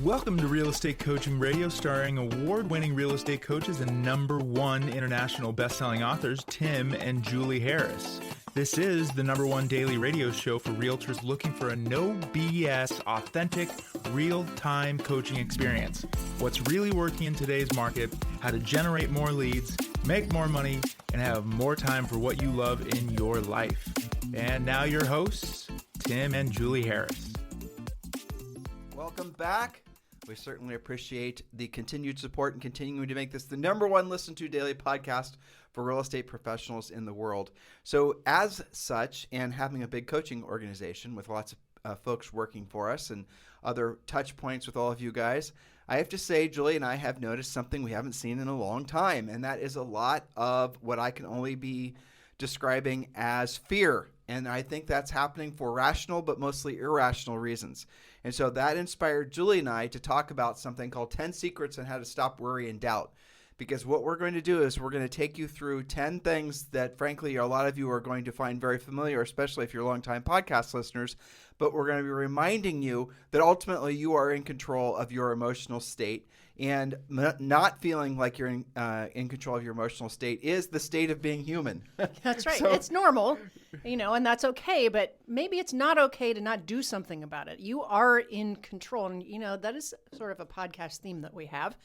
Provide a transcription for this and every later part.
Welcome to Real Estate Coaching Radio, starring award-winning real estate coaches and #1 international best-selling authors, Tim and Julie Harris. This is the #1 daily radio show for realtors looking for a no BS, authentic, real-time coaching experience. What's really working in today's market, how to generate more leads, make more money, and have more time for what you love in your life. And now your hosts, Tim and Julie Harris. Welcome back. We certainly appreciate the continued support and continuing to make this the #1 listened to daily podcast for real estate professionals in the world. So as such, and having a big coaching organization with lots of folks working for us and other touch points with all of you guys, I have to say, Julie and I have noticed something we haven't seen in a long time, and that is a lot of what I can only be describing as fear. And I think that's happening for rational but mostly irrational reasons. And so that inspired Julie and I to talk about something called 10 Secrets on How to Stop Worry and Doubt. Because what we're going to do is we're going to take you through 10 things that, frankly, a lot of you are going to find very familiar, especially if you're longtime podcast listeners. But we're going to be reminding you that ultimately you are in control of your emotional state. And not feeling like you're in control of your emotional state is the state of being human. That's right. It's normal, and that's okay. But maybe it's not okay to not do something about it. You are in control. And, that is sort of a podcast theme that we have.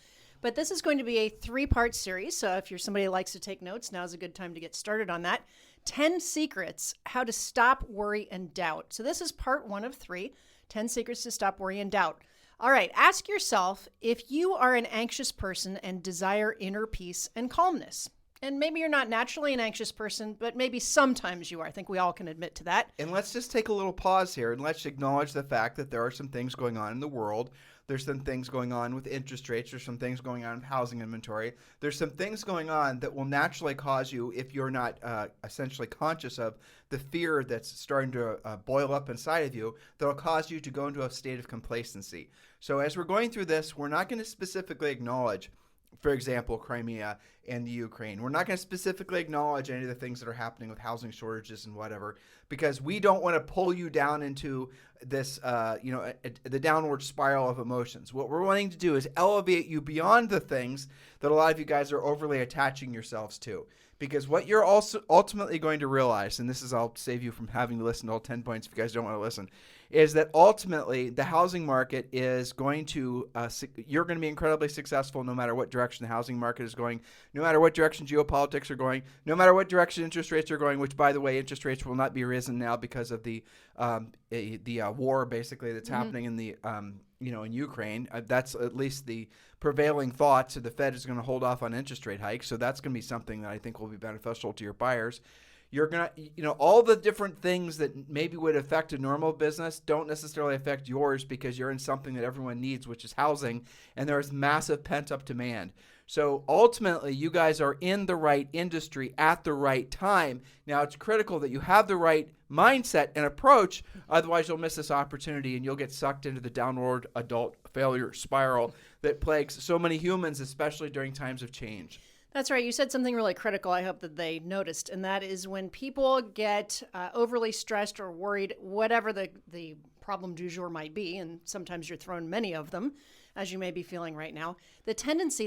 But this is going to be a 3-part series. So if you're somebody who likes to take notes, now's a good time to get started on that. 10 Secrets, How to Stop Worry and Doubt. So this is part 1 of 3, 10 Secrets to Stop Worry and Doubt. All right, ask yourself if you are an anxious person and desire inner peace and calmness. And maybe you're not naturally an anxious person, but maybe sometimes you are. I think we all can admit to that. And let's just take a little pause here and let's acknowledge the fact that there are some things going on in the world. There's some things going on with interest rates. There's some things going on with housing inventory. There's some things going on that will naturally cause you, if you're not essentially conscious of the fear that's starting to boil up inside of you, that will cause you to go into a state of complacency. So as we're going through this, we're not going to specifically acknowledge, for example, Crimea and the Ukraine. We're not going to specifically acknowledge any of the things that are happening with housing shortages and whatever, because we don't want to pull you down into this, the downward spiral of emotions. What we're wanting to do is elevate you beyond the things that a lot of you guys are overly attaching yourselves to. Because what you're also ultimately going to realize, and this is, I'll save you from having to listen to all 10 points if you guys don't want to listen, is that ultimately the housing market is going to, you're going to be incredibly successful no matter what direction the housing market is going, no matter what direction geopolitics are going, no matter what direction interest rates are going, which, by the way, interest rates will not be risen now because of the war, basically, that's happening in the in Ukraine. That's at least the prevailing thought. So the Fed is going to hold off on interest rate hikes. So that's going to be something that I think will be beneficial to your buyers. You're going to, all the different things that maybe would affect a normal business don't necessarily affect yours because you're in something that everyone needs, which is housing, and there's massive pent-up demand. So ultimately, you guys are in the right industry at the right time. Now, it's critical that you have the right mindset and approach. Otherwise, you'll miss this opportunity and you'll get sucked into the downward adult failure spiral that plagues so many humans, especially during times of change. That's right. You said something really critical, I hope that they noticed, and that is when people get overly stressed or worried, whatever the problem du jour might be, and sometimes you're thrown many of them, as you may be feeling right now, the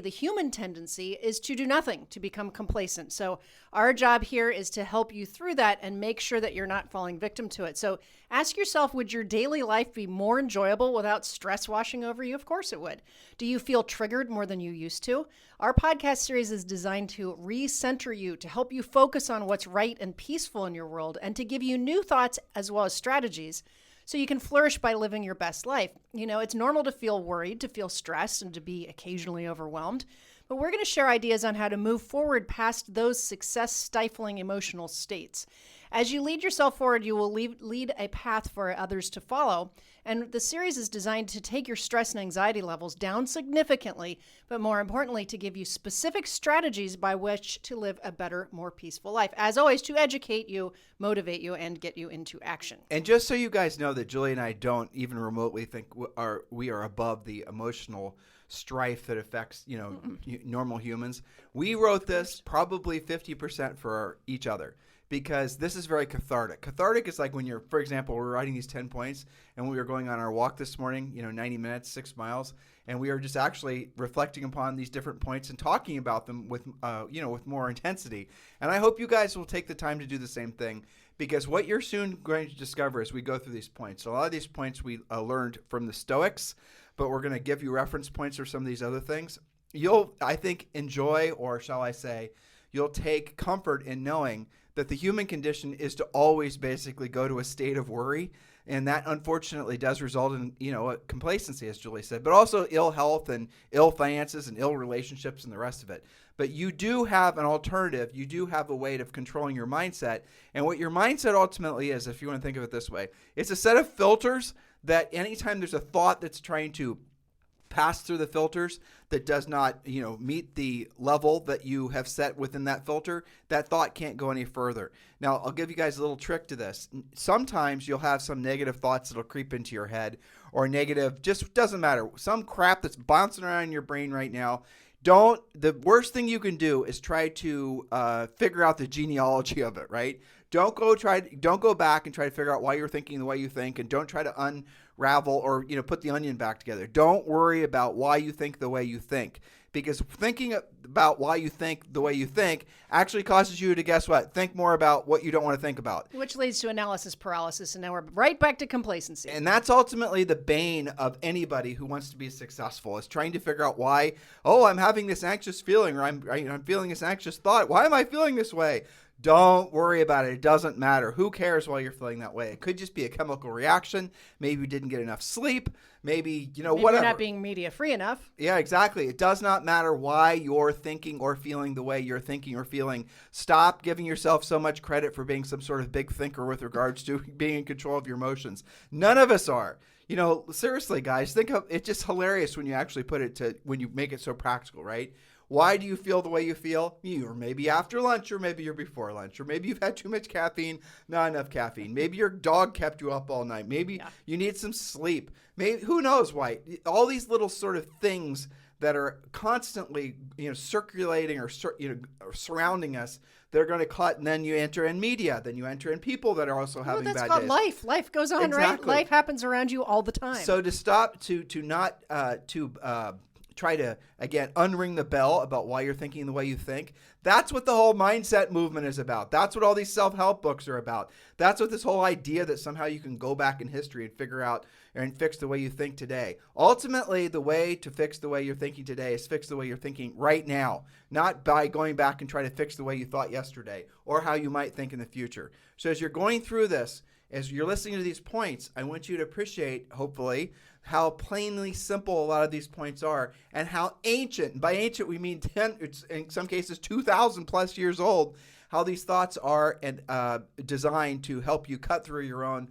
human tendency is to do nothing, to become complacent. So our job here is to help you through that and make sure that you're not falling victim to it. So ask yourself, would your daily life be more enjoyable without stress washing over you? Of course it would. Do you feel triggered more than you used to? Our podcast series is designed to recenter you, to help you focus on what's right and peaceful in your world, and to give you new thoughts as well as strategies so you can flourish by living your best life. It's normal to feel worried, to feel stressed, and to be occasionally overwhelmed. But we're going to share ideas on how to move forward past those success-stifling emotional states. As you lead yourself forward, you will lead a path for others to follow. And the series is designed to take your stress and anxiety levels down significantly, but more importantly, to give you specific strategies by which to live a better, more peaceful life. As always, to educate you, motivate you, and get you into action. And just so you guys know that Julie and I don't even remotely think we are above the emotional strife that affects, normal humans. We wrote this probably 50% for each other. because this is very cathartic. Cathartic is like when you're, for example, we're writing these 10 points and we were going on our walk this morning, 90 minutes, 6 miles, and we were just actually reflecting upon these different points and talking about them with more intensity. And I hope you guys will take the time to do the same thing, because what you're soon going to discover as we go through these points, a lot of these points we learned from the Stoics, but we're going to give you reference points for some of these other things. You'll, I think, enjoy, or shall I say, you'll take comfort in knowing that the human condition is to always basically go to a state of worry. And that unfortunately does result in, a complacency, as Julie said, but also ill health and ill finances and ill relationships and the rest of it. But you do have an alternative. You do have a way of controlling your mindset. And what your mindset ultimately is, if you want to think of it this way, it's a set of filters that anytime there's a thought that's trying to pass through the filters that does not, meet the level that you have set within that filter, that thought can't go any further. Now, I'll give you guys a little trick to this. Sometimes you'll have some negative thoughts that'll creep into your head, or negative, just doesn't matter. Some crap that's bouncing around in your brain right now. The worst thing you can do is try to figure out the genealogy of it, right? Don't go back and try to figure out why you're thinking the way you think, and don't try to unravel or put the onion back together. Don't worry about why you think the way you think, because thinking about why you think the way you think actually causes you to, guess what? Think more about what you don't want to think about. Which leads to analysis paralysis, and now we're right back to complacency. And that's ultimately the bane of anybody who wants to be successful, is trying to figure out why, I'm having this anxious feeling, or I'm feeling this anxious thought. Why am I feeling this way? Don't worry about it. It doesn't matter. Who cares why you're feeling that way? It could just be a chemical reaction. Maybe you didn't get enough sleep. Maybe, whatever. You're not being media free enough. Yeah, exactly. It does not matter why you're thinking or feeling the way you're thinking or feeling. Stop giving yourself so much credit for being some sort of big thinker with regards to being in control of your emotions. None of us are. Seriously, guys, think of it's just hilarious when you actually when you make it so practical, right? Why do you feel the way you feel? Or maybe after lunch, or maybe you're before lunch, or maybe you've had too much caffeine, not enough caffeine. Maybe your dog kept you up all night. Maybe you need some sleep. Maybe, who knows why? All these little sort of things that are constantly, circulating or surrounding us, they're going to cut, and then you enter in media, then you enter in people that are also having bad days. That's called life. Life goes on, exactly. Right? Life happens around you all the time. So to stop, to not try to, again, unring the bell about why you're thinking the way you think. That's what the whole mindset movement is about. That's what all these self-help books are about. That's what this whole idea that somehow you can go back in history and figure out and fix the way you think today. Ultimately, the way to fix the way you're thinking today is fix the way you're thinking right now, not by going back and trying to fix the way you thought yesterday or how you might think in the future. So as you're going through this, as you're listening to these points, I want you to appreciate, hopefully, how plainly simple a lot of these points are, and how ancient, and by ancient we mean it's in some cases 2,000 plus years old, how these thoughts are and designed to help you cut through your own,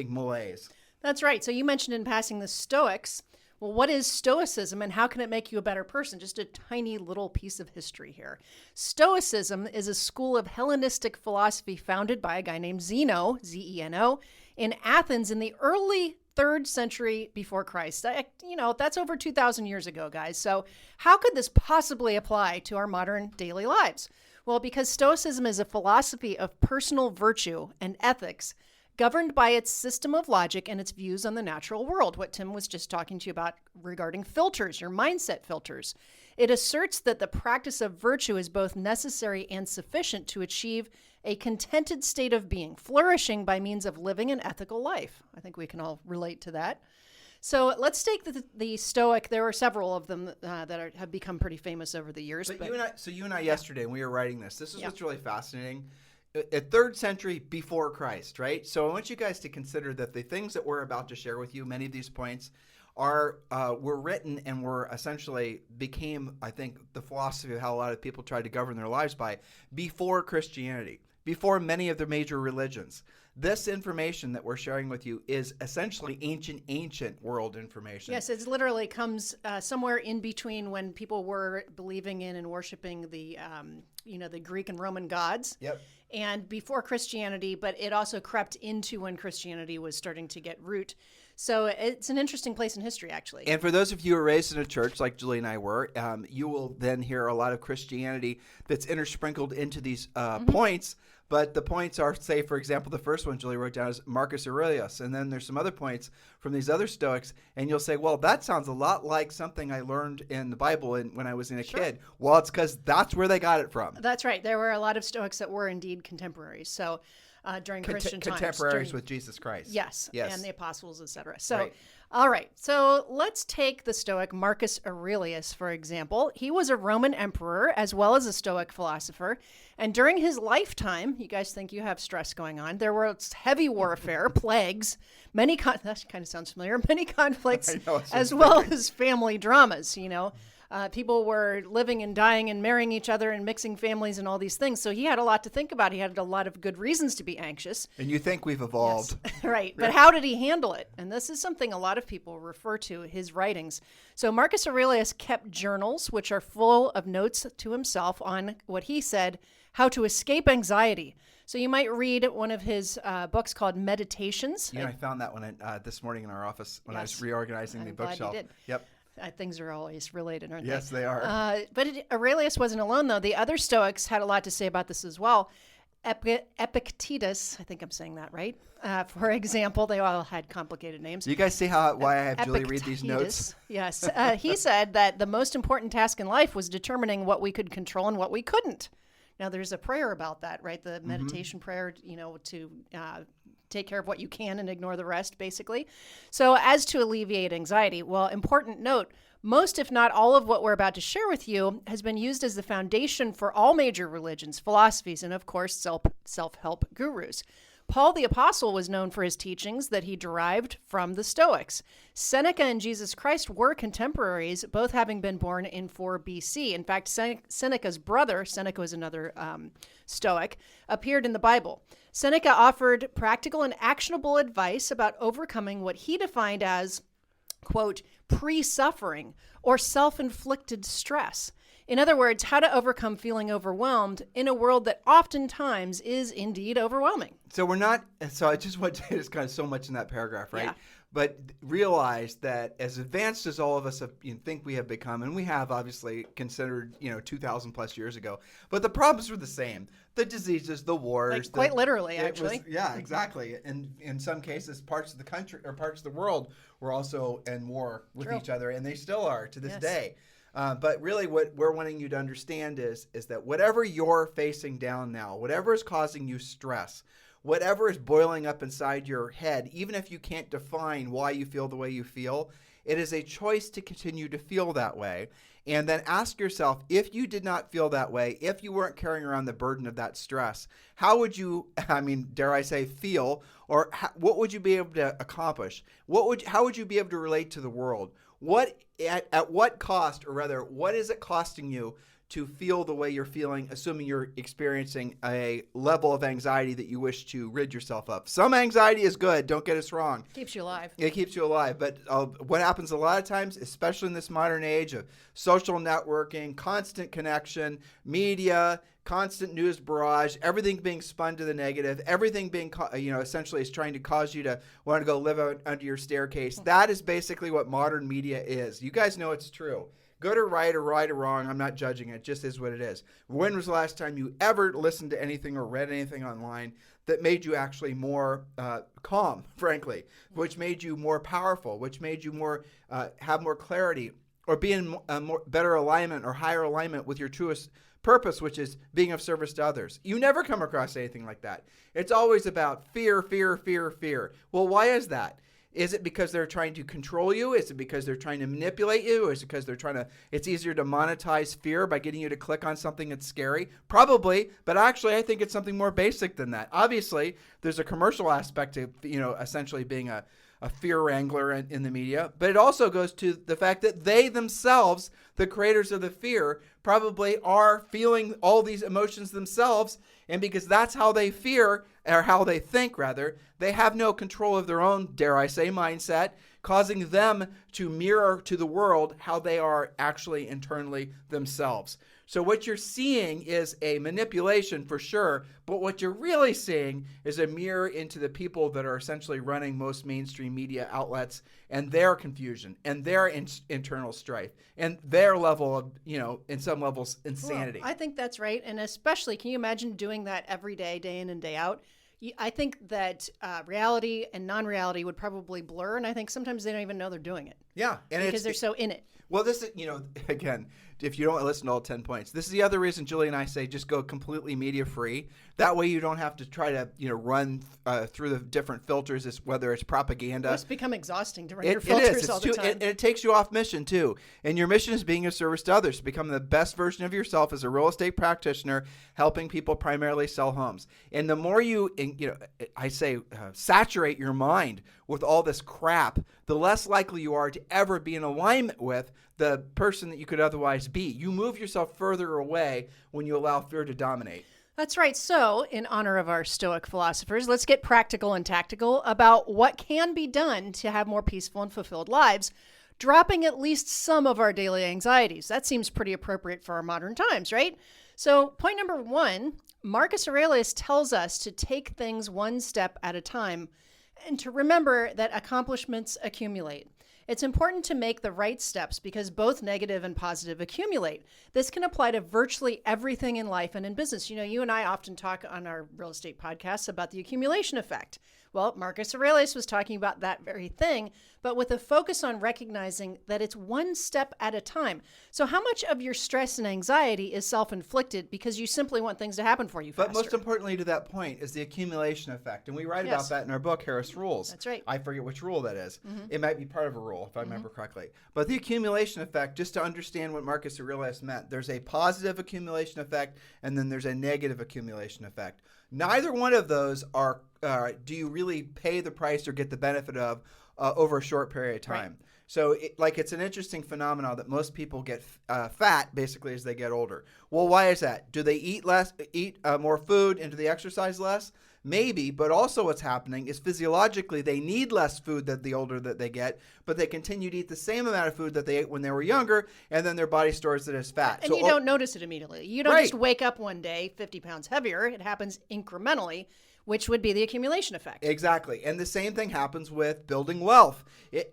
malaise. That's right. So you mentioned in passing the Stoics. Well, what is Stoicism, and how can it make you a better person? Just a tiny little piece of history here. Stoicism is a school of Hellenistic philosophy founded by a guy named Zeno, Z-E-N-O, in Athens in the early 3rd century before Christ. That's over 2,000 years ago, guys. So how could this possibly apply to our modern daily lives? Well, because Stoicism is a philosophy of personal virtue and ethics governed by its system of logic and its views on the natural world, what Tim was just talking to you about regarding filters, your mindset filters. It asserts that the practice of virtue is both necessary and sufficient to achieve a contented state of being, flourishing by means of living an ethical life. I think we can all relate to that. So let's take the Stoic. There are several of them that have become pretty famous over the years. But you and I yesterday, when we were writing this is what's really fascinating. At 3rd century before Christ, right? So I want you guys to consider that the things that we're about to share with you, many of these points, were written and were essentially became, I think, the philosophy of how a lot of people tried to govern their lives by before Christianity, before many of the major religions. This information that we're sharing with you is essentially ancient world information. Yes, it literally comes somewhere in between when people were believing in and worshiping the Greek and Roman gods. Yep. And before Christianity, but it also crept into when Christianity was starting to get root. So it's an interesting place in history, actually. And for those of you who are raised in a church like Julie and I were, you will then hear a lot of Christianity that's intersprinkled into these points. But the points are, say, for example, the first one Julie wrote down is Marcus Aurelius. And then there's some other points from these other Stoics. And you'll say, well, that sounds a lot like something I learned in the Bible when I was a kid. Well, it's because that's where they got it from. That's right. There were a lot of Stoics that were indeed contemporaries. So during Christian times. Contemporaries with Jesus Christ. Yes. And the apostles, etc. So, right. All right. So let's take the Stoic Marcus Aurelius, for example. He was a Roman emperor as well as a Stoic philosopher. And during his lifetime, you guys think you have stress going on, there was heavy warfare, plagues, that kind of sounds familiar, many conflicts, as well as family dramas, people were living and dying and marrying each other and mixing families and all these things. So he had a lot to think about. He had a lot of good reasons to be anxious. And you think we've evolved. Yes. Right. But how did he handle it? And this is something a lot of people refer to, his writings. So Marcus Aurelius kept journals, which are full of notes to himself on what he said, how to escape anxiety. So you might read one of his books called Meditations. I found that one this morning in our office when I was reorganizing the bookshelf. Glad you did. Yep. Things are always related, aren't they? Yes, they are. But Aurelius wasn't alone, though. The other Stoics had a lot to say about this as well. Epictetus, I think I'm saying that right. For example, they all had complicated names. You guys see why I have Julie read these notes? Yes. He said that the most important task in life was determining what we could control and what we couldn't. Now, there's a prayer about that, right? The meditation prayer, to take care of what you can and ignore the rest, basically. So as to alleviate anxiety, well, important note, most, if not all of what we're about to share with you has been used as the foundation for all major religions, philosophies, and of course, self-help gurus. Paul the Apostle was known for his teachings that he derived from the Stoics. Seneca and Jesus Christ were contemporaries, both having been born in 4 BC. In fact, Seneca's brother, Seneca was another Stoic, appeared in the Bible. Seneca offered practical and actionable advice about overcoming what he defined as, quote, pre-suffering or self-inflicted stress. In other words, how to overcome feeling overwhelmed in a world that oftentimes is indeed overwhelming. So I just want to say there's kind of so much in that paragraph, right? Yeah. But realize that as advanced as all of us think we have become, and we have obviously considered, 2,000 plus years ago, but the problems were the same. The diseases, the wars. Quite literally, actually. Yeah, exactly. And in some cases, parts of the country or parts of the world were also in war with each other, and they still are to this day. But really what we're wanting you to understand is that whatever you're facing down now, whatever is causing you stress, whatever is boiling up inside your head, even if you can't define why you feel the way you feel, it is a choice to continue to feel that way. And then ask yourself, if you did not feel that way, if you weren't carrying around the burden of that stress, how would you, dare I say, feel, or what would you be able to accomplish? How would you be able to relate to the world? At what cost, or rather, what is it costing you to feel the way you're feeling, assuming you're experiencing a level of anxiety that you wish to rid yourself of? Some anxiety is good, don't get us wrong. Keeps you alive. It keeps you alive. But what happens a lot of times, especially in this modern age of social networking, constant connection, media, constant news barrage, everything being spun to the negative, everything being, essentially is trying to cause you to want to go live out under your staircase. That is basically what modern media is. You guys know it's true. Good or right or wrong, I'm not judging it. It just is what it is. When was the last time you ever listened to anything or read anything online that made you actually more calm, frankly, which made you more powerful, which made you more have more clarity, or be in better alignment or higher alignment with your truest purpose, which is being of service to others? You never come across anything like that. It's always about fear, fear, fear, fear. Well, why is that? Is it because they're trying to control you? Is it because they're trying to manipulate you? Or is it because it's easier to monetize fear by getting you to click on something that's scary? Probably, but actually I think it's something more basic than that. Obviously, there's a commercial aspect to, essentially being a fear wrangler in the media, but it also goes to the fact that they themselves, the creators of the fear, probably are feeling all these emotions themselves, and because that's how they fear, or how they think rather, they have no control of their own, dare I say, mindset, causing them to mirror to the world how they are actually internally themselves. So what you're seeing is a manipulation for sure, but what you're really seeing is a mirror into the people that are essentially running most mainstream media outlets and their confusion and their internal strife and their level of, in some levels, insanity. Well, I think that's right. And especially, can you imagine doing that every day, day in and day out? I think that reality and non-reality would probably blur, and I think sometimes they don't even know they're doing it. Yeah. And because they're so in it. Well, this is, again, if you don't listen to all 10 points, this is the other reason Julie and I say just go completely media free. That way you don't have to try to, run through the different filters, whether it's propaganda. It's become exhausting to run your filters all the time. And it takes you off mission too. And your mission is being of service to others, to become the best version of yourself as a real estate practitioner, helping people primarily sell homes. And the more you I say saturate your mind with all this crap, the less likely you are to ever be in alignment with the person that you could otherwise be. You move yourself further away when you allow fear to dominate. That's right. So, in honor of our Stoic philosophers, let's get practical and tactical about what can be done to have more peaceful and fulfilled lives, dropping at least some of our daily anxieties. That seems pretty appropriate for our modern times, right? So, point number 1, Marcus Aurelius tells us to take things one step at a time and to remember that accomplishments accumulate. It's important to make the right steps because both negative and positive accumulate. This can apply to virtually everything in life and in business. You and I often talk on our real estate podcasts about the accumulation effect. Well, Marcus Aurelius was talking about that very thing, but with a focus on recognizing that it's one step at a time. So how much of your stress and anxiety is self-inflicted because you simply want things to happen for you faster? But most importantly to that point is the accumulation effect. And we write about that in our book, Harris Rules. That's right. I forget which rule that is. Mm-hmm. It might be part of a rule, if I remember correctly. But the accumulation effect, just to understand what Marcus Aurelius meant, there's a positive accumulation effect and then there's a negative accumulation effect. Neither one of those are do you really pay the price or get the benefit of over a short period of time. Right. So it's an interesting phenomenon that most people get fat basically as they get older. Well, why is that? Do they eat more food and do they exercise less? Maybe, but also what's happening is physiologically they need less food the older that they get, but they continue to eat the same amount of food that they ate when they were younger, and then their body stores it as fat. And you don't notice it immediately. You don't just wake up one day 50 pounds heavier. It happens incrementally, which would be the accumulation effect. Exactly. And the same thing happens with building wealth.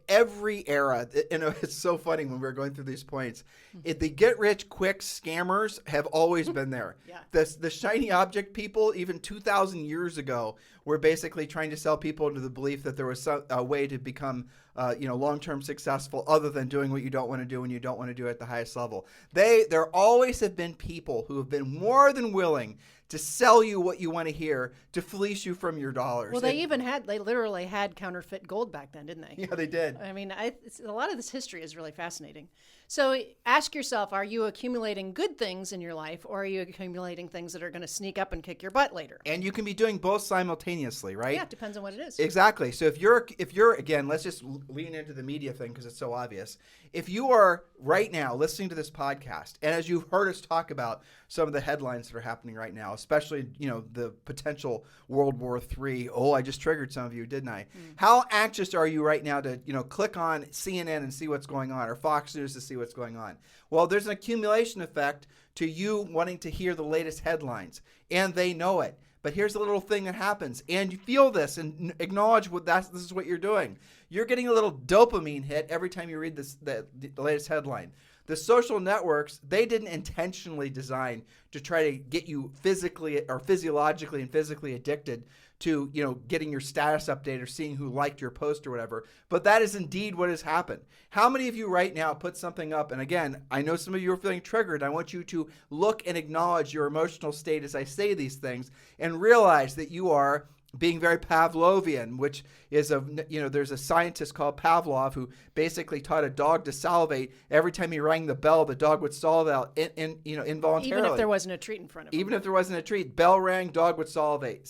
Every era, it's so funny when we're going through these points. The get-rich-quick scammers have always been there. Yeah. The shiny object people, even 2,000 years ago, were basically trying to sell people into the belief that there was a way to become long-term successful other than doing what you don't want to do and you don't want to do at the highest level. There always have been people who have been more than willing to sell you what you want to hear, to fleece you from your dollars. Well, they literally had counterfeit gold back then, didn't they? Yeah, they did. I mean, a lot of this history is really fascinating. So ask yourself, are you accumulating good things in your life, or are you accumulating things that are going to sneak up and kick your butt later? And you can be doing both simultaneously, right? Yeah, it depends on what it is. Exactly. So if you're again, let's just lean into the media thing because it's so obvious. If you are right now listening to this podcast, and as you've heard us talk about some of the headlines that are happening right now, especially, the potential World War III. Oh, I just triggered some of you, didn't I? How anxious are you right now to, click on CNN and see what's going on, or Fox News to see what's going on? Well, there's an accumulation effect to you wanting to hear the latest headlines, and they know it. But here's a little thing that happens, and you feel this and acknowledge this is what you're doing. You're getting a little dopamine hit every time you read the latest headline. The social networks, they didn't intentionally design to try to get you physically or physiologically and physically addicted to, getting your status update or seeing who liked your post or whatever. But that is indeed what has happened. How many of you right now put something up? And again, I know some of you are feeling triggered. I want you to look and acknowledge your emotional state as I say these things and realize that you are being very Pavlovian, which is there's a scientist called Pavlov who basically taught a dog to salivate. Every time he rang the bell, the dog would salivate involuntarily. Even if there wasn't a treat in front of him. Even if there wasn't a treat, bell rang, dog would salivate.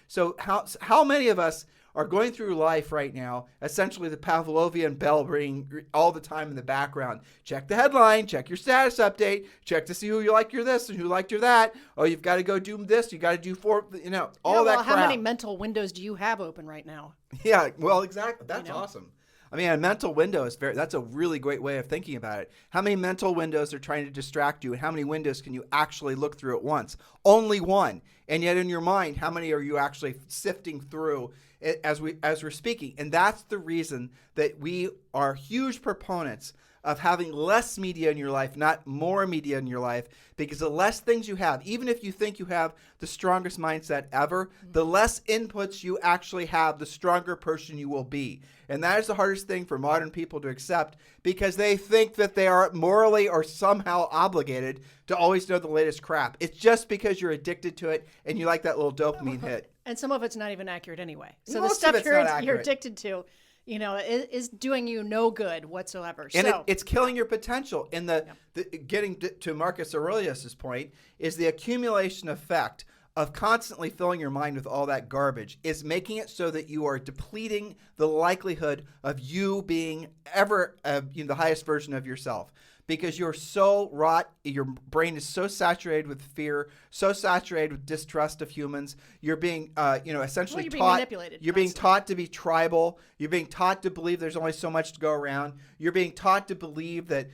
So how many of us are going through life right now, essentially the Pavlovian bell ringing all the time in the background? Check the headline, check your status update, check to see who you like your this and who liked your that. Oh, you've got to go do this, you got to do all that crap. How many mental windows do you have open right now? Yeah, well, exactly. That's awesome. I mean, a mental window that's a really great way of thinking about it. How many mental windows are trying to distract you, and how many windows can you actually look through at once? Only one. And yet in your mind, how many are you actually sifting through as we're speaking? And that's the reason that we are huge proponents of having less media in your life, not more media in your life, because the less things you have, even if you think you have the strongest mindset ever, the less inputs you actually have, the stronger person you will be. And that is the hardest thing for modern people to accept, because they think that they are morally or somehow obligated to always know the latest crap. It's just because you're addicted to it and you like that little dopamine hit. And some of it's not even accurate anyway. So Most the of stuff it's not accurate. you're addicted to, is doing you no good whatsoever. And so it's killing your potential. And getting to Marcus Aurelius' point is the accumulation effect of constantly filling your mind with all that garbage is making it so that you are depleting the likelihood of you being ever the highest version of yourself. Because you're so wrought, your brain is so saturated with fear, so saturated with distrust of humans. You're being, essentially you're taught. being manipulated. You're being taught to be tribal. You're being taught to believe there's only so much to go around. You're being taught to believe that,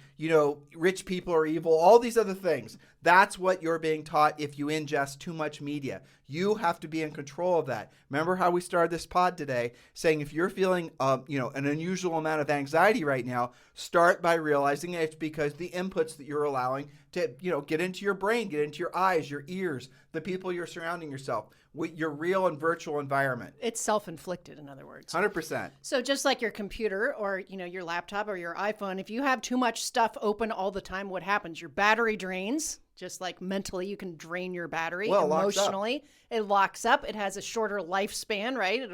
rich people are evil. All these other things. That's what you're being taught if you ingest too much media. You have to be in control of that. Remember how we started this pod today saying if you're feeling, an unusual amount of anxiety right now, start by realizing it's because the inputs that you're allowing to, get into your brain, get into your eyes, your ears, the people you're surrounding yourself with, your real and virtual environment. It's self-inflicted, in other words. 100%. So just like your computer or, your laptop or your iPhone, if you have too much stuff open all the time, what happens? Your battery drains. Just like mentally, you can drain your battery. Well, emotionally, it locks up. It has a shorter lifespan, right?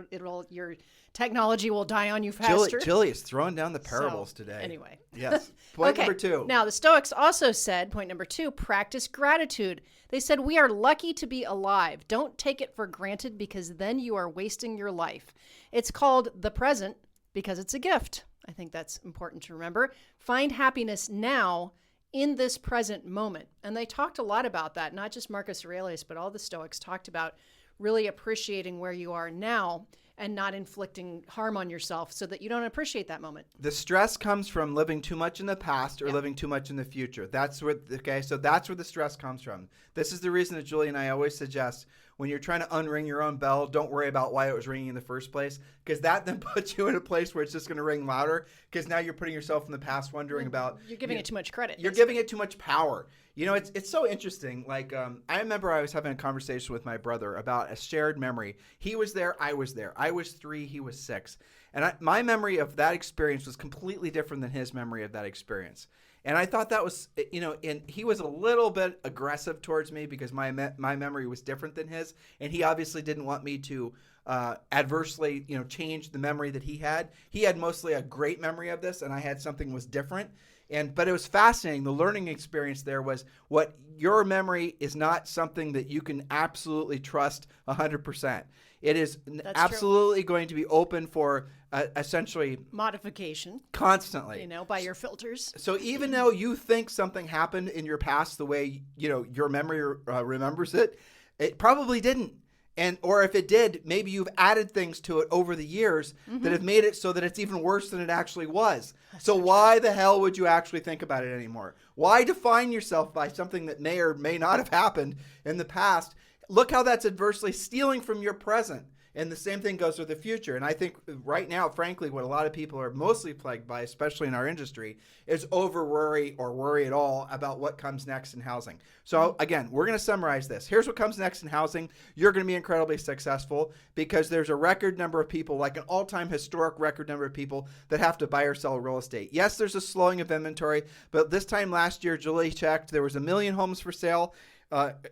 Your technology will die on you faster. Jilly is throwing down the parables today. Anyway. Yes. Point Okay. number 2. Now, the Stoics also said, point number 2, practice gratitude. They said, we are lucky to be alive. Don't take it for granted because then you are wasting your life. It's called the present because it's a gift. I think that's important to remember. Find happiness now in this present moment. And they talked a lot about that, not just Marcus Aurelius, but all the Stoics talked about really appreciating where you are now and not inflicting harm on yourself so that you don't appreciate that moment. The stress comes from living too much in the past or living too much in the future. So that's where the stress comes from. This is the reason that Julie and I always suggest when you're trying to unring your own bell, don't worry about why it was ringing in the first place, because that then puts you in a place where it's just going to ring louder, because now you're putting yourself in the past wondering about... You're giving it too much credit. You're giving it too much power. It's so interesting. Like, I remember I was having a conversation with my brother about a shared memory. He was there. I was there. I was 3. He was 6. And my memory of that experience was completely different than his memory of that experience. And I thought that was, and he was a little bit aggressive towards me because my memory was different than his. And he obviously didn't want me to adversely, change the memory that he had. He had mostly a great memory of this, and I had something was different. But it was fascinating. The learning experience there was what your memory is not something that you can absolutely trust 100%. It is absolutely going to be open for essentially modification constantly, by your filters. So even though you think something happened in your past the way, your memory remembers it, it probably didn't. Or if it did, maybe you've added things to it over the years that have made it so that it's even worse than it actually was. So why the hell would you actually think about it anymore? Why define yourself by something that may or may not have happened in the past? Look how that's adversely stealing from your present. And the same thing goes with the future. And I think right now, frankly, what a lot of people are mostly plagued by, especially in our industry, is over worry or worry at all about what comes next in housing. So again, we're going to summarize this. Here's what comes next in housing. You're going to be incredibly successful because there's a record number of people, like an all-time historic record number of people that have to buy or sell real estate. Yes, there's a slowing of inventory, but this time last year, Julie checked, there was 1 million homes for sale.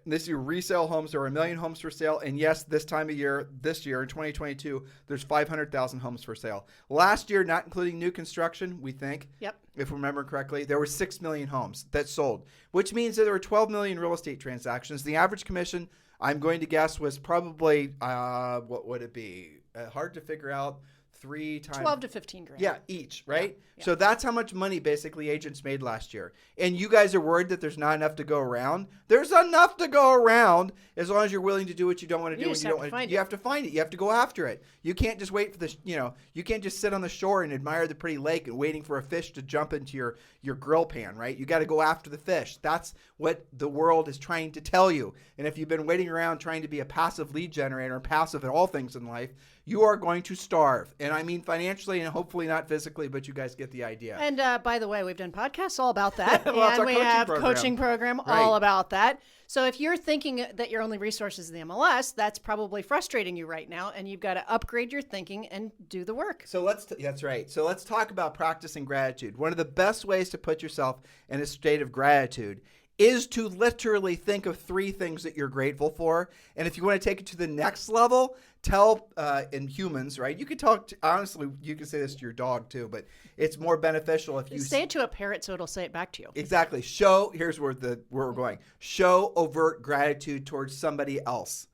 This year, resale homes, there were 1 million homes for sale. And yes, this year in 2022, there's 500,000 homes for sale. Last year, not including new construction, we think, if we remember correctly, there were 6 million homes that sold, which means that there were 12 million real estate transactions. The average commission, I'm going to guess, was probably, what would it be? Hard to figure out. 3 times 12 to 15 grand. Yeah, each, right? Yeah. So that's how much money basically agents made last year. And you guys are worried that there's not enough to go around. There's enough to go around as long as you're willing to do what you don't want to do. just have to find it. You have to find it. You have to go after it. You can't just wait for you can't just sit on the shore and admire the pretty lake and waiting for a fish to jump into your grill pan, right? You got to go after the fish. That's what the world is trying to tell you. And if you've been waiting around trying to be a passive lead generator and passive at all things in life, you are going to starve. And I mean financially and hopefully not physically, but you guys get the idea. And by the way, we've done podcasts all about that. Well, it's and our we coaching have program. coaching program Right. all about that. So if you're thinking that your only resource is the MLS, that's probably frustrating you right now. And you've got to upgrade your thinking and do the work. So that's right. So let's talk about practicing gratitude. One of the best ways to put yourself in a state of gratitude is to literally think of 3 things that you're grateful for. And if you want to take it to the next level, tell in humans, right? You could talk to, honestly, you can say this to your dog too, but it's more beneficial if you Say it to a parrot so it'll say it back to you. Exactly. Here's where we're going. Show overt gratitude towards somebody else.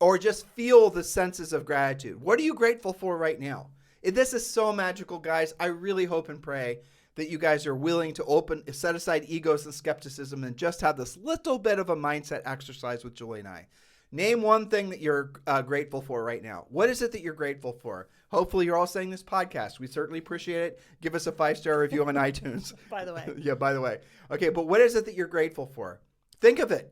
Or just feel the senses of gratitude. What are you grateful for right now? This is so magical, guys. I really hope and pray that you guys are willing to set aside egos and skepticism and just have this little bit of a mindset exercise with Julie and I. Name one thing that you're grateful for right now. What is it that you're grateful for? Hopefully you're all saying this podcast. We certainly appreciate it. Give us a 5-star review on iTunes. By the way. Yeah, by the way. Okay, but what is it that you're grateful for? Think of it.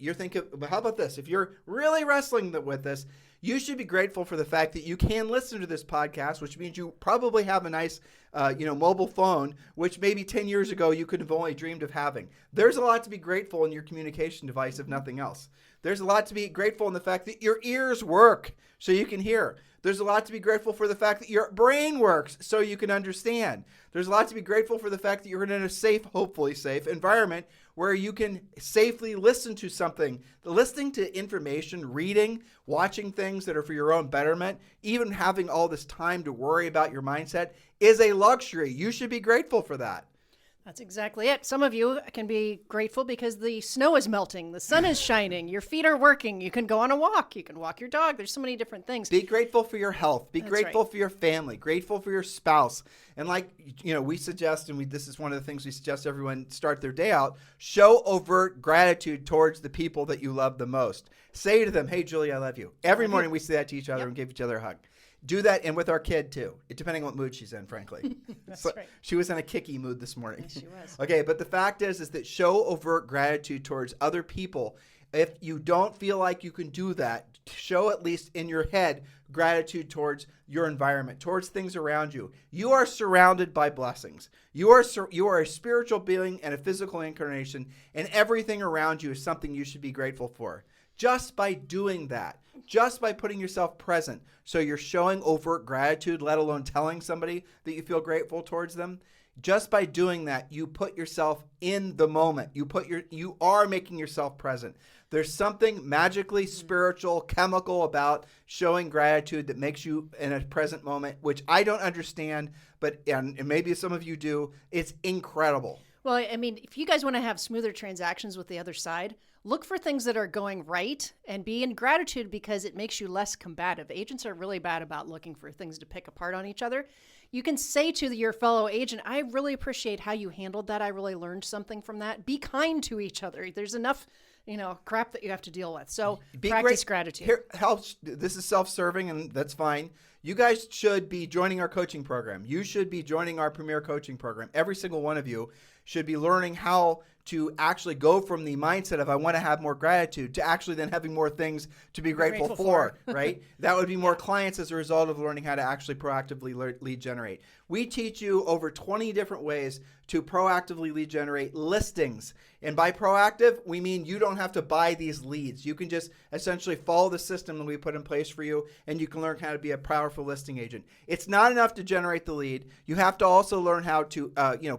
How about this? If you're really wrestling with this, you should be grateful for the fact that you can listen to this podcast, which means you probably have a nice, mobile phone, which maybe 10 years ago you could have only dreamed of having. There's a lot to be grateful in your communication device, if nothing else. There's a lot to be grateful in the fact that your ears work so you can hear. There's a lot to be grateful for the fact that your brain works so you can understand. There's a lot to be grateful for the fact that you're in a safe, hopefully safe environment where you can safely listen to something. Listening to information, reading, watching things that are for your own betterment, even having all this time to worry about your mindset is a luxury. You should be grateful for that. That's exactly it. Some of you can be grateful because the snow is melting, the sun is shining, your feet are working, you can go on a walk, you can walk your dog. There's so many different things. Be grateful for your health. Be That's grateful right. for your family. Grateful for your spouse. And we suggest, and this is one of the things we suggest everyone start their day out, show overt gratitude towards the people that you love the most. Say to them, hey, Julie, I love you. Every morning we say that to each other and give each other a hug. Do that, and with our kid, too, depending on what mood she's in, frankly. That's right. She was in a kicky mood this morning. Yes, she was. Okay, but the fact is that show overt gratitude towards other people. If you don't feel like you can do that, show at least in your head gratitude towards your environment, towards things around you. You are surrounded by blessings. You are a spiritual being and a physical incarnation, and everything around you is something you should be grateful for. Just by doing that, just by putting yourself present, so you're showing overt gratitude, let alone telling somebody that you feel grateful towards them. Just by doing that, you put yourself in the moment. You are making yourself present. There's something magically spiritual, chemical about showing gratitude that makes you in a present moment, which I don't understand, and maybe some of you do. It's incredible. Well, I mean, if you guys want to have smoother transactions with the other side, look for things that are going right and be in gratitude because it makes you less combative. Agents are really bad about looking for things to pick apart on each other. You can say to your fellow agent, I really appreciate how you handled that. I really learned something from that. Be kind to each other. There's enough, crap that you have to deal with. So practice gratitude. Here helps. This is self-serving, and that's fine. You guys should be joining our coaching program. You should be joining our Premier Coaching Program. Every single one of you should be learning how to actually go from the mindset of I want to have more gratitude to actually then having more things to be grateful for, right? That would be more clients as a result of learning how to actually proactively lead generate. We teach you over 20 different ways to proactively lead generate listings. And by proactive, we mean you don't have to buy these leads. You can just essentially follow the system that we put in place for you, and you can learn how to be a powerful listing agent. It's not enough to generate the lead. You have to also learn how to,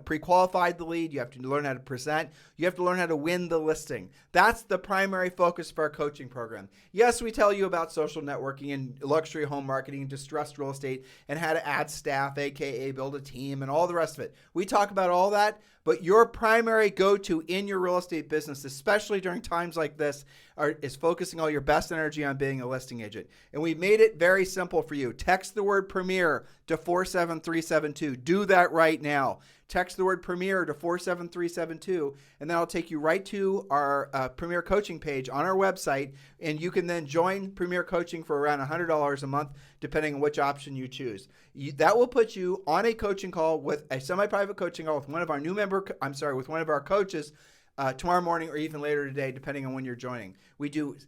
pre-qualify the lead. You have to learn how to present. You have to learn how to win the listing. That's the primary focus of our coaching program. Yes, we tell you about social networking and luxury home marketing and distressed real estate and how to add staff, aka build a team, and all the rest of it. We talk about all that, but your primary go-to in your real estate business, especially during times like this, is focusing all your best energy on being a listing agent. And we've made it very simple for you. text the word Premier to 47372. Do that right now. Text the word Premier to 47372, and that'll take you right to our Premier Coaching page on our website, and you can then join Premier Coaching for around $100 a month, depending on which option you choose. That will put you on a coaching call with a semi-private coaching call with one of our with one of our coaches tomorrow morning or even later today, depending on when you're joining.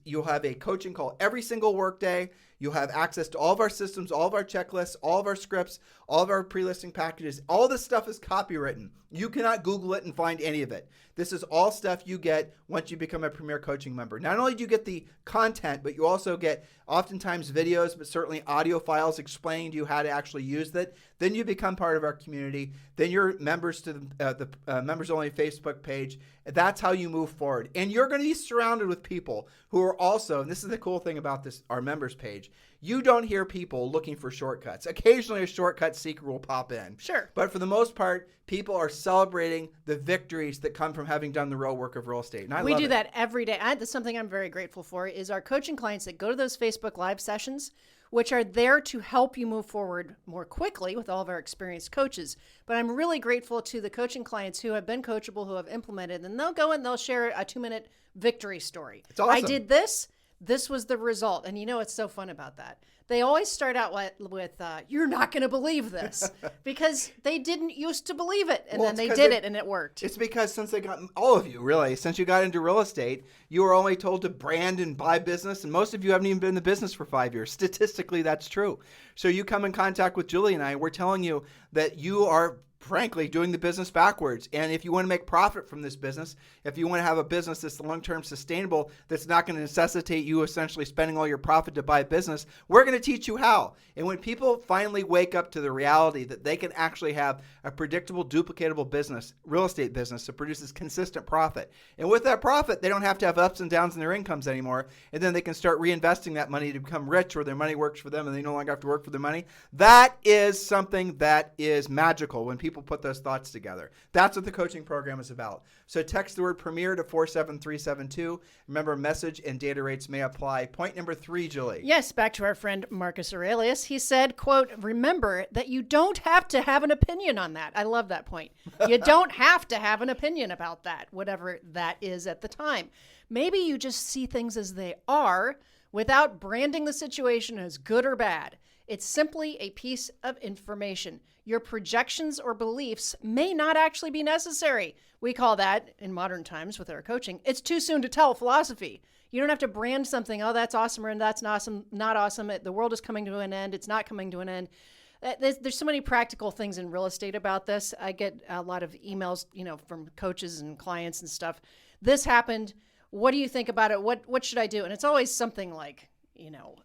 You'll have a coaching call every single workday. You'll have access to all of our systems, all of our checklists, all of our scripts, all of our pre-listing packages. All this stuff is copywritten. You cannot Google it and find any of it. This is all stuff you get once you become a Premier Coaching member. Not only do you get the content, but you also get oftentimes videos, but certainly audio files explaining to you how to actually use that. Then you become part of our community. Then you're members to the members only Facebook page. That's how you move forward. And you're going to be surrounded with people who are also, and this is the cool thing about our members page, you don't hear people looking for shortcuts. Occasionally a shortcut seeker will pop in. Sure. But for the most part, people are celebrating the victories that come from having done the real work of real estate. And we do that every day. That's something I'm very grateful for is our coaching clients that go to those Facebook Live sessions, which are there to help you move forward more quickly with all of our experienced coaches. But I'm really grateful to the coaching clients who have been coachable, who have implemented, and they'll go and they'll share a 2-minute victory story. It's awesome. I did this. This was the result. And you know what's so fun about that? They always start out with you're not going to believe this, because they didn't used to believe it. And then they did it and it worked. It's because since all of you really, since you got into real estate, you were only told to brand and buy business. And most of you haven't even been in the business for 5 years. Statistically, that's true. So you come in contact with Julie and I, we're telling you that you are frankly doing the business backwards. And if you want to make profit from this business, if you want to have a business that's long-term sustainable, that's not going to necessitate you essentially spending all your profit to buy a business, we're going to teach you how. And when people finally wake up to the reality that they can actually have a predictable, duplicatable business, real estate business that produces consistent profit, and with that profit, they don't have to have ups and downs in their incomes anymore, and then they can start reinvesting that money to become rich, or their money works for them and they no longer have to work for their money. That is something that is magical when people put those thoughts together. That's what the coaching program is about. So text the word Premier to 47372. Remember, message and data rates may apply. Point number 3, Julie. Yes, back to our friend Marcus Aurelius. He said, quote, remember that you don't have to have an opinion on that. I love that point. You don't have to have an opinion about that, whatever that is at the time. Maybe you just see things as they are without branding the situation as good or bad. It's simply a piece of information. Your projections or beliefs may not actually be necessary. We call that, in modern times with our coaching, it's too soon to tell philosophy. You don't have to brand something, oh, that's awesome, or that's not awesome. The world is coming to an end. It's not coming to an end. There's so many practical things in real estate about this. I get a lot of emails, from coaches and clients and stuff. This happened. What do you think about it? What should I do? And it's always something like,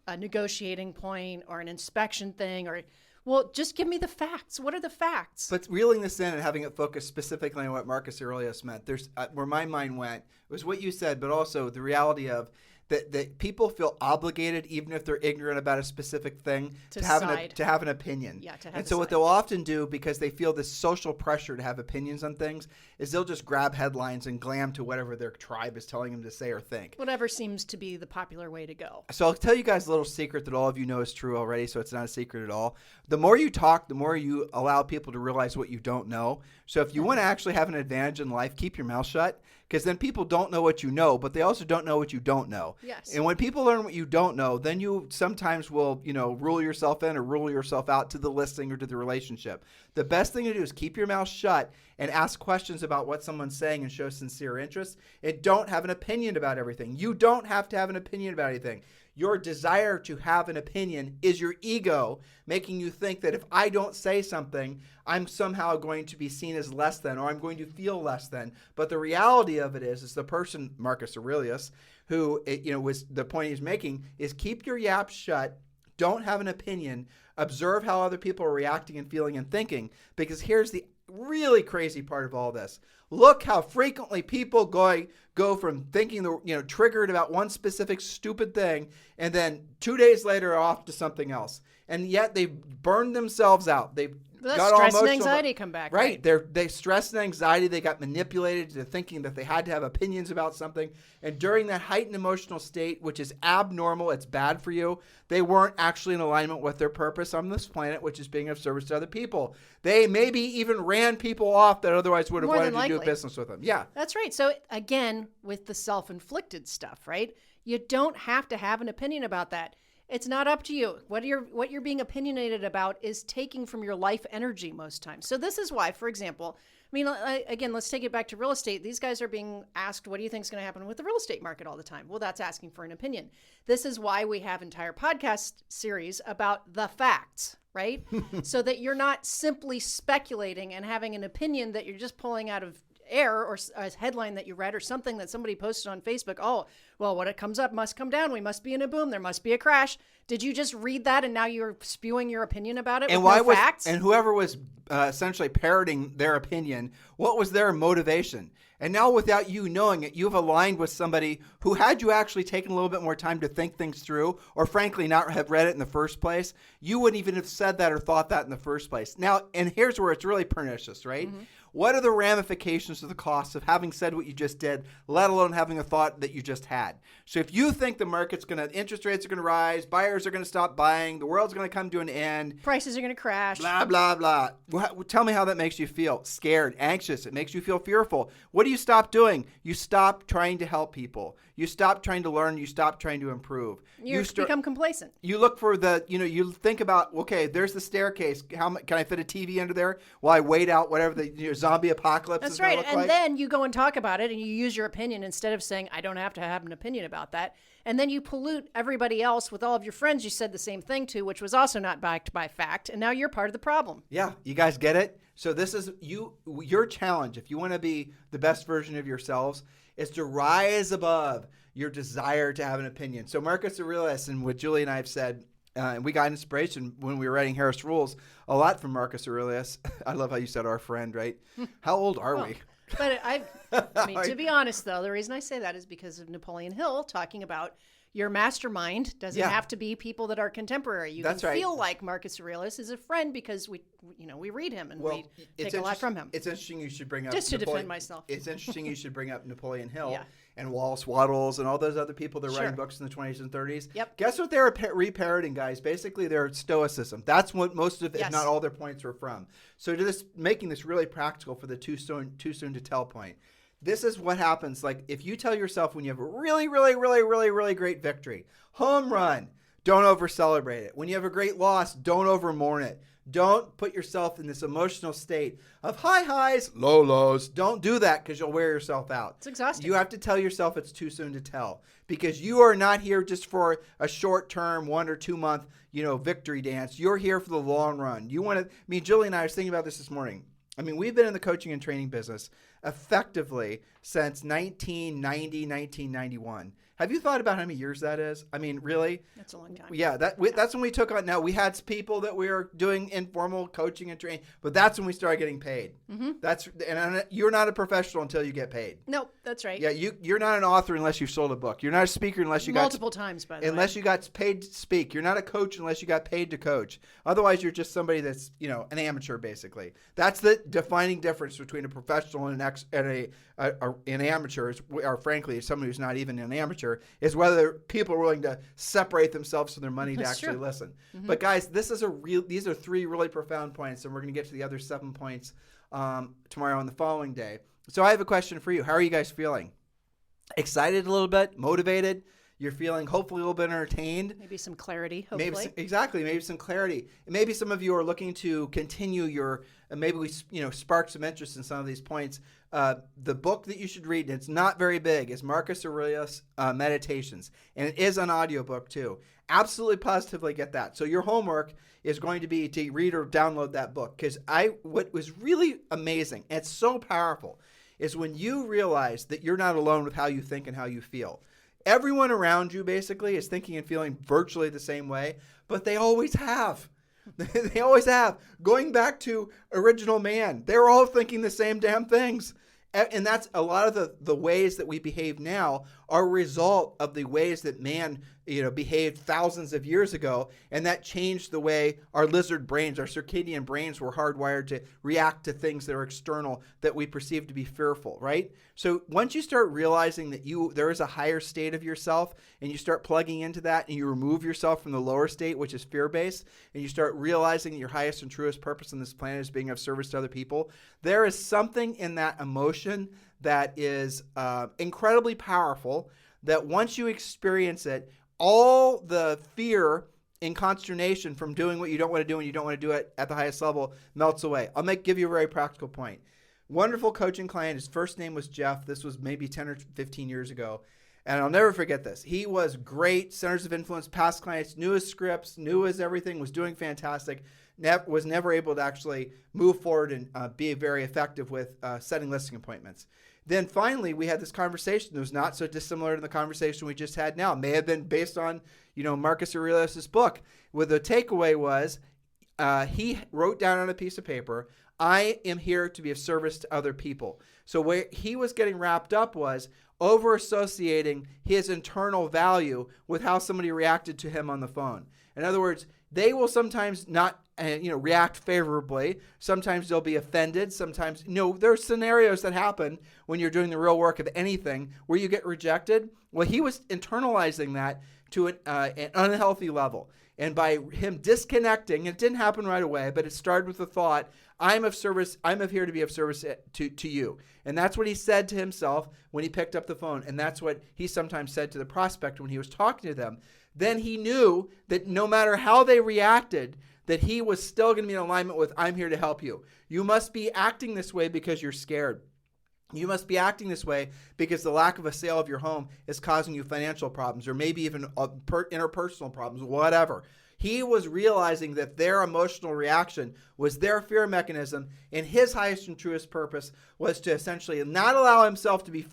a negotiating point or an inspection thing, or, well, just give me the facts. What are the facts? But reeling this in and having it focus specifically on what Marcus Aurelius meant, there's where my mind went was what you said, but also the reality of that people feel obligated, even if they're ignorant about a specific thing, to have an opinion. Yeah, to have and so what they'll often do, because they feel this social pressure to have opinions on things, is they'll just grab headlines and glam to whatever their tribe is telling them to say or think. Whatever seems to be the popular way to go. So I'll tell you guys a little secret that all of you know is true already, so it's not a secret at all. The more you talk, the more you allow people to realize what you don't know. So if you want to actually have an advantage in life, keep your mouth shut, because then people don't know what you know, but they also don't know what you don't know. Yes. And when people learn what you don't know, then you sometimes will, rule yourself in or rule yourself out to the listing or to the relationship. The best thing to do is keep your mouth shut and ask questions about what someone's saying and show sincere interest. And don't have an opinion about everything. You don't have to have an opinion about anything. Your desire to have an opinion is your ego making you think that if I don't say something, I'm somehow going to be seen as less than, or I'm going to feel less than. But the reality of it is the person, Marcus Aurelius, who, was the point he's making, is keep your yaps shut, don't have an opinion, observe how other people are reacting and feeling and thinking, because here's the really crazy part of all this. Look how frequently people go from thinking triggered about one specific stupid thing, and then 2 days later are off to something else. and yet they burned themselves out. They The got all stress and emotional. anxiety come back. Right. They stress and anxiety. They got manipulated to thinking that they had to have opinions about something. And during that heightened emotional state, which is abnormal, it's bad for you, they weren't actually in alignment with their purpose on this planet, which is being of service to other people. They maybe even ran people off that otherwise would have More wanted than to do likely. business with them. Yeah. That's right. So again, with the self-inflicted stuff, right? You don't have to have an opinion about that. It's not up to you. What you're being opinionated about is taking from your life energy most times. So this is why, for example, I mean, again, let's take it back to real estate. These guys are being asked, what do you think is going to happen with the real estate market all the time? Well, that's asking for an opinion. This is why we have entire podcast series about the facts, right? So that you're not simply speculating and having an opinion that you're just pulling out of air, or a headline that you read, or something that somebody posted on Facebook. Oh, well, what it comes up must come down. We must be in a boom. There must be a crash. Did you just read that and now you're spewing your opinion about it And with why no was facts? and whoever was essentially parroting their opinion, what was their motivation? And now, without you knowing it, you've aligned with somebody who, had you actually taken a little bit more time to think things through, or frankly not have read it in the first place, you wouldn't even have said that or thought that in the first place. Now, and here's where it's really pernicious, right? Mm-hmm. What are the ramifications of the costs of having said what you just did, let alone having a thought that you just had? So if you think the market's interest rates are going to rise, buyers are going to stop buying, the world's going to come to an end, Prices are going to crash. blah, blah, blah. Tell me how that makes you feel. Scared, anxious. It makes you feel fearful. What do you stop doing? You stop trying to help people. You stop trying to learn. You stop trying to improve. You become complacent. You look for you think about, okay, there's the staircase. Can I fit a TV under there while I wait out whatever the zombie apocalypse That's is going right. to look And like? then you go and talk about it and you use your opinion instead of saying, I don't have to have an opinion about that. And then you pollute everybody else with all of your friends you said the same thing to, which was also not backed by fact. And now you're part of the problem. Yeah, you guys get it? So this is your challenge, if you want to be the best version of yourselves, is to rise above your desire to have an opinion. So Marcus Aurelius, and what Julie and I have said, and we got inspiration when we were writing Harris Rules a lot from Marcus Aurelius. I love how you said our friend, right? How old are we? But I mean, to be honest, though, the reason I say that is because of Napoleon Hill talking about your mastermind doesn't Yeah. have to be people that are contemporary. You That's can right. feel like Marcus Aurelius is a friend because we read him and we take a lot from him. It's interesting you should bring up Just to defend myself. It's interesting you should bring up Napoleon Hill Yeah. and Wallace Wattles and all those other people that are Sure. writing books in the 20s and 30s. Yep. Guess what they were reparroting, guys? Basically, their Stoicism. That's what most of, Yes. if not all, their points were from. So making this really practical for the too soon to tell point. This is what happens. Like, if you tell yourself when you have a really, really, really, really, really great victory, home run, don't over celebrate it. When you have a great loss, don't over mourn it. Don't put yourself in this emotional state of high highs, low lows. Don't do that because you'll wear yourself out. It's exhausting. You have to tell yourself it's too soon to tell, because you are not here just for a short term 1 or 2 month, victory dance. You're here for the long run. You want to, Julie and I was thinking about this morning. I mean, we've been in the coaching and training business effectively since 1990, 1991. Have you thought about how many years that is? I mean, really? That's a long time. Yeah, that's when we took on. Now, we had people that we were doing informal coaching and training, but that's when we started getting paid. Mm-hmm. And you're not a professional until you get paid. Nope, that's right. Yeah, you're not an author unless you've sold a book. You're not a speaker unless you Multiple times, by the way. unless you got paid to speak. You're not a coach unless you got paid to coach. Otherwise, you're just somebody that's an amateur, basically. That's the defining difference between a professional and an amateur, or frankly, someone who's not even an amateur, is whether people are willing to separate themselves from their money to That's actually true. listen. Mm-hmm. But guys, these are 3 really profound points, and we're going to get to the other 7 points tomorrow and the following day. So I have a question for you. How are you guys feeling? Excited a little bit? Motivated? You're feeling hopefully a little bit entertained? Maybe some clarity, hopefully. Maybe some clarity. And maybe some of you are looking to continue maybe we spark some interest in some of these points. The book that you should read, and it's not very big, is Marcus Aurelius Meditations. And it is an audiobook too. Absolutely positively get that. So your homework is going to be to read or download that book. Because what was really amazing, and it's so powerful, is when you realize that you're not alone with how you think and how you feel. Everyone around you basically is thinking and feeling virtually the same way, but they always have. They always have. Going back to original man, they're all thinking the same damn things. And that's a lot of the ways that we behave now are a result of the ways that man, behaved thousands of years ago, and that changed the way our lizard brains, our circadian brains, were hardwired to react to things that are external that we perceive to be fearful, right? So once you start realizing that there is a higher state of yourself, and you start plugging into that, and you remove yourself from the lower state, which is fear-based, and you start realizing that your highest and truest purpose on this planet is being of service to other people, there is something in that emotion that is incredibly powerful, that once you experience it, all the fear and consternation from doing what you don't want to do and you don't want to do it at the highest level melts away. I'll give you a very practical point. Wonderful coaching client. His first name was Jeff. This was maybe 10 or 15 years ago. And I'll never forget this. He was great. Centers of influence, past clients, knew his scripts, knew his everything, was doing fantastic. Was never able to actually move forward and be very effective with setting listing appointments. Then finally, we had this conversation that was not so dissimilar to the conversation we just had now. It may have been based on, Marcus Aurelius' book, where the takeaway was he wrote down on a piece of paper, I am here to be of service to other people. So where he was getting wrapped up was over associating his internal value with how somebody reacted to him on the phone. In other words, they will sometimes not react favorably. Sometimes they'll be offended. Sometimes, there are scenarios that happen when you're doing the real work of anything where you get rejected. Well, he was internalizing that to an unhealthy level. And by him disconnecting, it didn't happen right away, but it started with the thought, I'm of here to be of service to you. And that's what he said to himself when he picked up the phone. And that's what he sometimes said to the prospect when he was talking to them. Then he knew that no matter how they reacted, that he was still going to be in alignment with, I'm here to help you. You must be acting this way because you're scared. You must be acting this way because the lack of a sale of your home is causing you financial problems or maybe even interpersonal problems, whatever. He was realizing that their emotional reaction was their fear mechanism, and his highest and truest purpose was to essentially not allow himself to be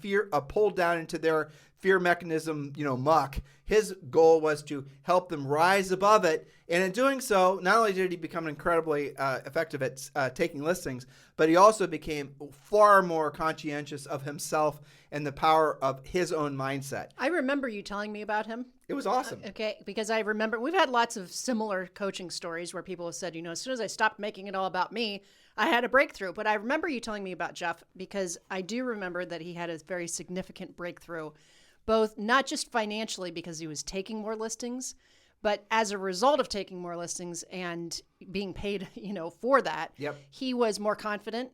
pulled down into their fear mechanism, muck. His goal was to help them rise above it. And in doing so, not only did he become incredibly effective at taking listings, but he also became far more conscientious of himself and the power of his own mindset. I remember you telling me about him. It was awesome. Okay, because I remember we've had lots of similar coaching stories where people have said, as soon as I stopped making it all about me, I had a breakthrough. But I remember you telling me about Jeff because I do remember that he had a very significant breakthrough, both not just financially because he was taking more listings, but as a result of taking more listings and being paid, for that, He was more confident.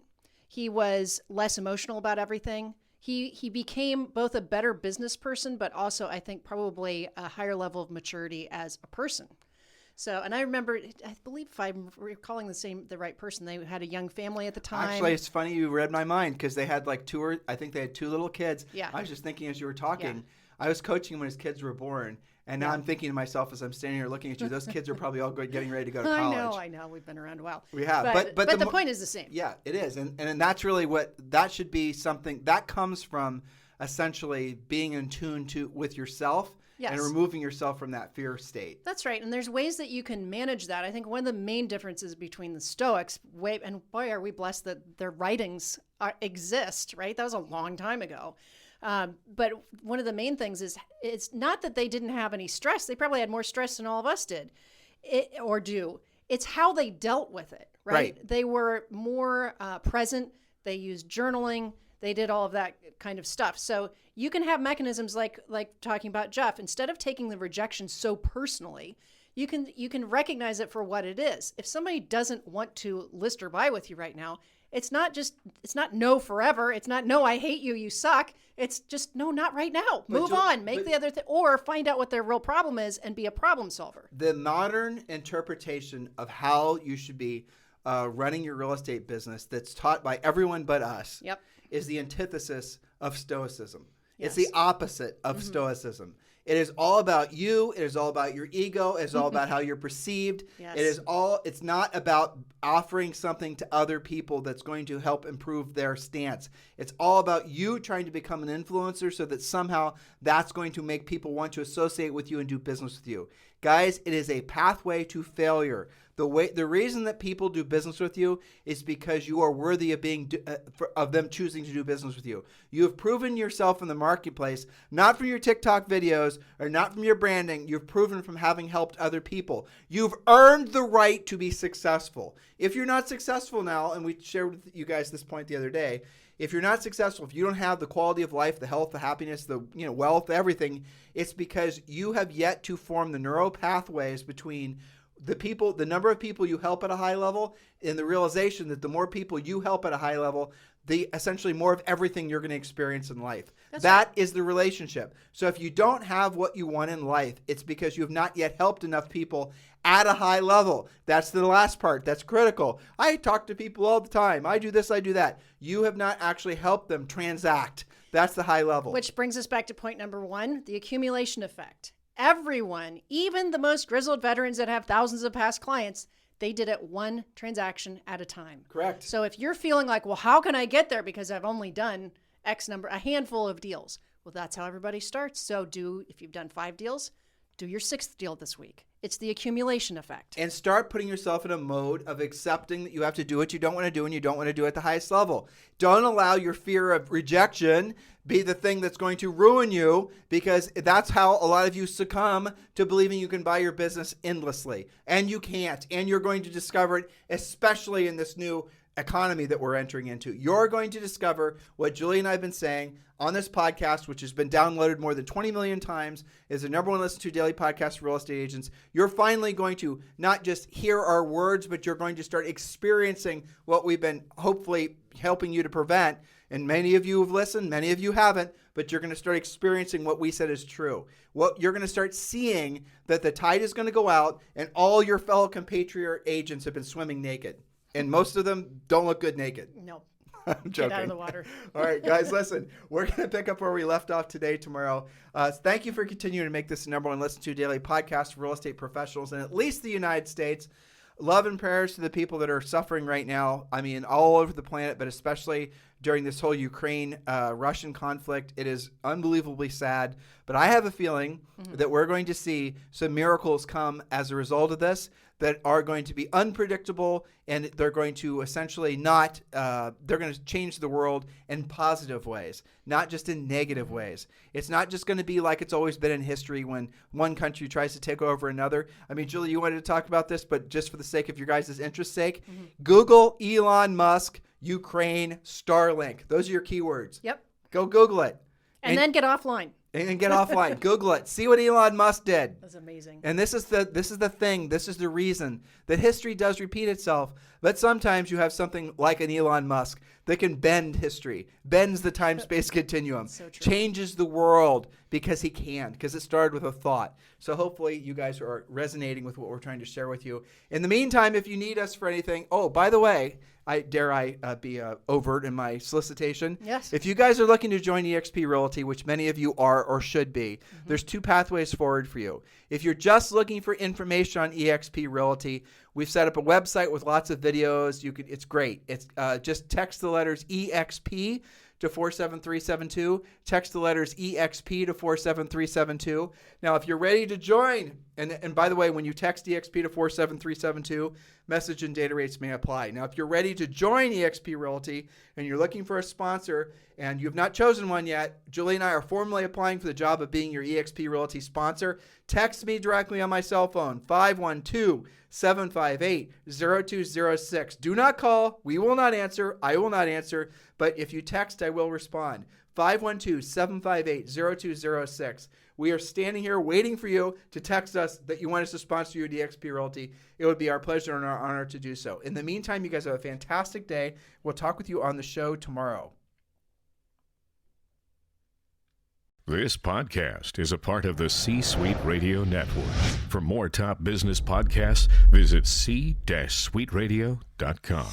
He was less emotional about everything. He became both a better business person, but also I think probably a higher level of maturity as a person. So, and I remember, I believe if I'm recalling the right person, they had a young family at the time. Actually, it's funny you read my mind because they had I think they had 2 little kids. Yeah. I was just thinking as you were talking, I was coaching him when his kids were born. And now I'm thinking to myself as I'm standing here looking at you, those kids are probably all getting ready to go to college. I know. We've been around a while. We have. But the point is the same. Yeah, it is. And that's really that should be something that comes from essentially being in tune with yourself. Yes. And removing yourself from that fear state. That's right. And there's ways that you can manage that. I think one of the main differences between the Stoics, and boy, are we blessed that their writings exist, right? That was a long time ago. But one of the main things is it's not that they didn't have any stress. They probably had more stress than all of us did or do. It's how they dealt with it, right? They were more present. They used journaling. They did all of that kind of stuff. So you can have mechanisms like talking about Jeff. Instead of taking the rejection so personally, you can recognize it for what it is. If somebody doesn't want to list or buy with you right now, it's not no forever. It's not no, I hate you, you suck. It's just no, not right now. Move on, make the other thing, or find out what their real problem is and be a problem solver. The modern interpretation of how you should be running your real estate business that's taught by everyone but us is the antithesis of Stoicism. Yes. It's the opposite of Stoicism. It is all about you. It is all about your ego. It is all about how you're perceived. Yes. It's not about offering something to other people that's going to help improve their stance. It's all about you trying to become an influencer so that somehow that's going to make people want to associate with you and do business with you. Guys, it is a pathway to failure. The reason that people do business with you is because you are worthy of them choosing to do business with you. You have proven yourself in the marketplace, not from your TikTok videos or not from your branding. You've proven from having helped other people. You've earned the right to be successful. If you're not successful now, and we shared with you guys this point the other day, if you're not successful, if you don't have the quality of life, the health, the happiness, the wealth, everything, it's because you have yet to form the neural pathways between the number of people you help at a high level, and the realization that the more people you help at a high level, the essentially more of everything you're going to experience in life. That is the relationship. So if you don't have what you want in life, it's because you have not yet helped enough people at a high level. That's the last part. That's critical. I talk to people all the time. I do this, I do that. You have not actually helped them transact. That's the high level. Which brings us back to point number 1, the accumulation effect. Everyone, even the most grizzled veterans that have thousands of past clients, they did it one transaction at a time. Correct. So if you're feeling like, well, how can I get there because I've only done X number, a handful of deals? Well, that's how everybody starts. So if you've done 5 deals, do your 6th deal this week. It's the accumulation effect. And start putting yourself in a mode of accepting that you have to do what you don't want to do, and you don't want to do it at the highest level. Don't allow your fear of rejection be the thing that's going to ruin you, because that's how a lot of you succumb to believing you can buy your business endlessly. And you can't. And you're going to discover it, especially in this new economy that we're entering into. You're going to discover what Julie and I have been saying on this podcast, which has been downloaded more than 20 million times, is the number 1 listened to daily podcast for real estate agents. You're finally going to not just hear our words, but you're going to start experiencing what we've been hopefully helping you to prevent. And many of you have listened, many of you haven't, but you're going to start experiencing what we said is true. What you're going to start seeing that the tide is going to go out, and all your fellow compatriot agents have been swimming naked. And most of them don't look good naked. No. I'm joking. Get out of the water. All right, guys, listen. We're going to pick up where we left off today, tomorrow. Thank you for continuing to make this the number 1 listened to daily podcast for real estate professionals in at least the United States. Love and prayers to the people that are suffering right now. I mean, all over the planet, but especially during this whole Ukraine-Russian conflict. It is unbelievably sad. But I have a feeling that we're going to see some miracles come as a result of this that are going to be unpredictable, and they're going to essentially they're going to change the world in positive ways, not just in negative ways. It's not just going to be like it's always been in history when one country tries to take over another. I mean, Julie, you wanted to talk about this, but just for the sake of your guys' interest sake, Google Elon Musk, Ukraine, Starlink. Those are your keywords. Yep. Go Google it. And then get offline. And get offline. Google it. See what Elon Musk did. That's amazing. And this is the thing. This is the reason that history does repeat itself. But sometimes you have something like an Elon Musk that can bend history, bends the time-space continuum, So true. changes the world because he can, because it started with a thought. So hopefully you guys are resonating with what we're trying to share with you. In the meantime, if you need us for anything, oh, by the way, I be overt in my solicitation? Yes. If you guys are looking to join eXp Realty, which many of you are or should be, there's 2 pathways forward for you. If you're just looking for information on eXp Realty, we've set up a website with lots of videos. It's great. It's just text the letters EXP to 47372. Text the letters EXP to 47372. Now, if you're ready to join, and by the way, when you text EXP to 47372, message and data rates may apply. Now, if you're ready to join eXp Realty and you're looking for a sponsor and you've not chosen one yet, Julie and I are formally applying for the job of being your eXp Realty sponsor. Text me directly on my cell phone, 512-758-0206. Do not call. We will not answer. I will not answer. But if you text, I will respond. 512-758-0206. We are standing here waiting for you to text us that you want us to sponsor you at eXp Realty. It would be our pleasure and our honor to do so. In the meantime, you guys have a fantastic day. We'll talk with you on the show tomorrow. This podcast is a part of the C-Suite Radio Network. For more top business podcasts, visit c-suiteradio.com.